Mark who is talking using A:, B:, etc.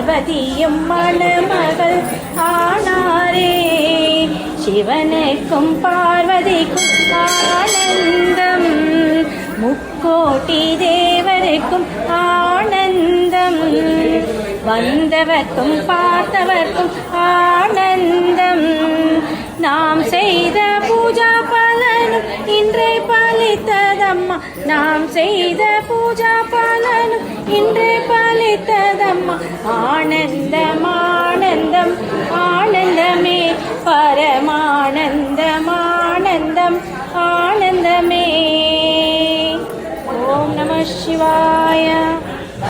A: பார்வதியும் மணமகள் ஆனாரே. சிவனுக்கும் பார்வதிக்கும் ஆனந்தம், முக்கோட்டி தேவருக்கும் ஆனந்தம், வந்தவர்க்கும் பார்த்தவர்க்கும் ஆனந்தம். நாம் செய்த பூஜா பலனும் இன்றே பலித்ததம்மா, நாம் செய்த பூஜா பலனும் இன்றே பலித்ததம்மா. ஆனந்தம் ஆனந்தம் ஆனந்தமே, பரமானந்தம் ஆனந்தம் ஆனந்தமே. ஓம் நம சிவாய.